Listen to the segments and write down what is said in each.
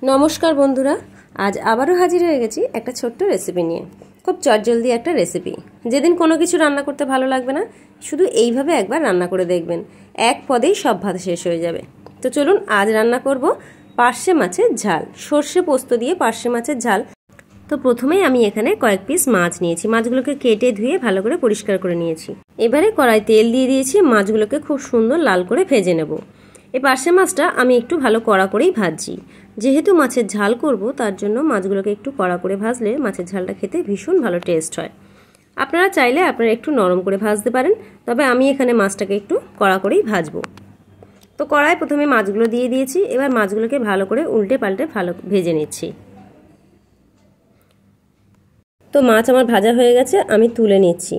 নমস্কার বন্ধুরা, আজ আবারও হাজির হয়ে গেছি একটা ছোট্ট রেসিপি নিয়ে। খুব চটজলদি একটা রেসিপি। যেদিন কোনো কিছু রান্না করতে ভালো লাগবে না, শুধু এইভাবে একবার রান্না করে দেখবেন, এক পদেই সব ভাত শেষ হয়ে যাবে। তো চলুন, আজ রান্না করব পার্শে মাছের ঝাল, সর্ষে পোস্ত দিয়ে পার্শে মাছের ঝাল। তো প্রথমেই আমি এখানে কয়েক পিস মাছ নিয়েছি। মাছগুলোকে কেটে ধুয়ে ভালো করে পরিষ্কার করে নিয়েছি। এবারে কড়াই তেল দিয়ে দিয়েছি, মাছগুলোকে খুব সুন্দর লাল করে ভেজে নেব। এই পার্শে মাছটা আমি একটু ভালো কড়া করেই ভাজছি। যেহেতু মাছের ঝাল করব, তার জন্য মাছগুলোকে একটু কড়া করে ভাজলে মাছের ঝালটা খেতে ভীষণ ভালো টেস্ট হয়। আপনারা চাইলে একটু নরম করে ভাজতে পারেন, তবে আমি এখানে মাছটাকে একটু কড়া করেই ভাজবো। তো কড়ায় প্রথমে মাছগুলো দিয়ে দিয়েছি। এবার মাছগুলোকে ভালো করে উল্টে পাল্টে ভালো ভেজে নিচ্ছি। তো মাছ আমার ভাজা হয়ে গেছে, আমি তুলে নিচ্ছি।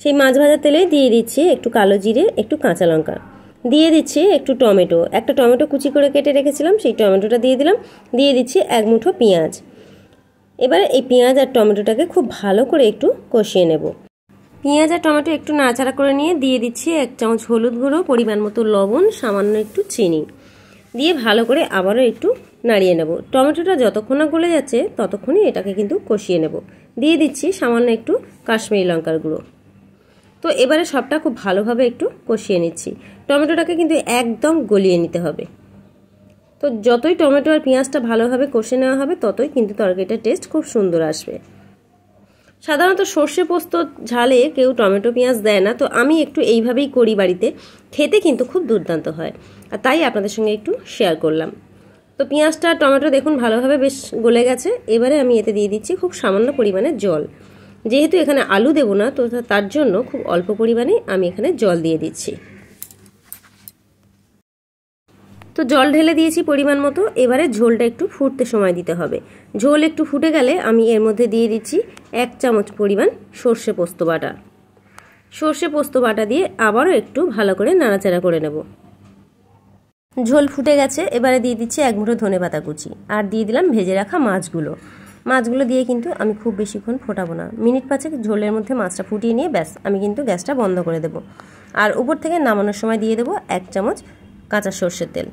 সেই মাছ ভাজা তেলেই দিয়ে দিচ্ছি একটু কালো জিরে, একটু কাঁচা লঙ্কা, দিয়ে দিচ্ছি একটু টমেটো। একটা টমেটো কুচি করে কেটে রেখেছিলাম, সেই টমেটোটা দিয়ে দিলাম। দিয়ে দিচ্ছি এক মুঠো পেঁয়াজ। এবারে এই পেঁয়াজ আর টমেটোটাকে খুব ভালো করে একটু কষিয়ে নেব। পেঁয়াজ আর টমেটো একটু নাড়াচাড়া করে নিয়ে দিয়ে দিচ্ছি 1 চামচ হলুদ গুঁড়ো, পরিমাণ মতো লবণ, সামান্য একটু চিনি দিয়ে ভালো করে আবারও একটু নাড়িয়ে নেব। টমেটোটা যতক্ষণ না গলে যাচ্ছে ততক্ষণই এটাকে কিন্তু কষিয়ে নেব। দিয়ে দিচ্ছি সামান্য একটু কাশ্মীরি লঙ্কার গুঁড়ো। তো এবারে সবটা খুব ভালোভাবে একটু কষিয়ে নিচ্ছি। টমেটোটাকে কিন্তু একদম গলিয়ে নিতে হবে। তো যতই টমেটো আর পেঁয়াজটা ভালোভাবে কষে নেওয়া হবে, ততই কিন্তু তরকারিটার টেস্ট খুব সুন্দর আসবে। সাধারণত সর্ষে পোস্ত ঝালে কেউ টমেটো পেঁয়াজ দেয় না, তো আমি একটু এইভাবেই করি বাড়িতে। খেতে কিন্তু খুব দুর্দান্ত হয়, আর তাই আপনাদের সঙ্গে একটু শেয়ার করলাম। তো পেঁয়াজটা টমেটো দেখুন ভালোভাবে বেশ গলে গেছে। এবারে আমি এতে দিয়ে দিচ্ছি খুব সামান্য পরিমাণে জল। যেহেতু এখানে আলু দেব না, তো তার জন্য খুব অল্প পরিমাণে আমি এখানে জল দিয়ে দিচ্ছি। তো জল ঢেলে দিয়েছি পরিমাণ মতো। এবারে ঝোলটা একটু ফুটতে সময় দিতে হবে। ঝোল একটু ফুটে গেলে আমি এর মধ্যে দিয়ে দিচ্ছি 1 চামচ পরিমাণ সর্ষে পোস্ত বাটা। সর্ষে পোস্ত বাটা দিয়ে আবারও একটু ভালো করে নাড়াচাড়া করে নেব। ঝোল ফুটে গেছে। এবারে দিয়ে দিচ্ছি 1 মুঠো ধনেপাতা কুচি, আর দিয়ে দিলাম ভেজে রাখা মাছগুলো। মাছগুলো দিয়ে কিন্তু আমি খুব বেশিক্ষণ ফোটাবো না, মিনিট 5 ঝোলের মধ্যে মাছটা ফুটিয়ে নিয়ে ব্যাস আমি কিন্তু গ্যাসটা বন্ধ করে দেব। আর উপর থেকে নামানোর সময় দিয়ে দেবো 1 চামচ কাঁচা সর্ষের তেল,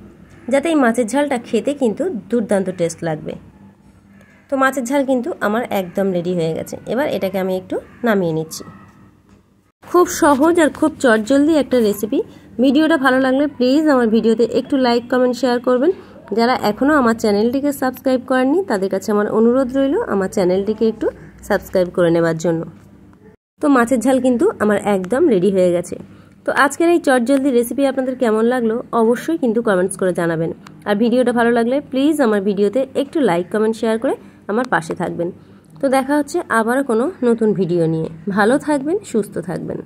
যাতে এই মাছের ঝালটা খেতে কিন্তু দুর্দান্ত টেস্ট লাগবে। তো মাছের ঝাল কিন্তু আমার একদম রেডি হয়ে গেছে। এবার এটাকে আমি একটু নামিয়ে নিচ্ছি। খুব সহজ আর খুব চটজলদি একটা রেসিপি। ভিডিওটা ভালো লাগলে প্লিজ আমার ভিডিওতে একটু লাইক, কমেন্ট, শেয়ার করবেন। যারা এখনও আমার চ্যানেলটিকে সাবস্ক্রাইব করেননি, তাদের কাছে আমার অনুরোধ রইল আমার চ্যানেলটিকে একটু সাবস্ক্রাইব করে নেবার জন্য। তো মাছের ঝাল কিন্তু আমার একদম রেডি হয়ে গেছে। তো আজকের এই চটজলদি রেসিপি আপনাদের কেমন লাগলো অবশ্যই কিন্তু কমেন্টস করে জানাবেন। আর ভিডিওটা ভালো লাগলে প্লিজ আমার ভিডিওতে একটু লাইক, কমেন্ট, শেয়ার করে আমার পাশে থাকবেন। তো দেখা হচ্ছে আবারও কোনো নতুন ভিডিও নিয়ে। ভালো থাকবেন, সুস্থ থাকবেন।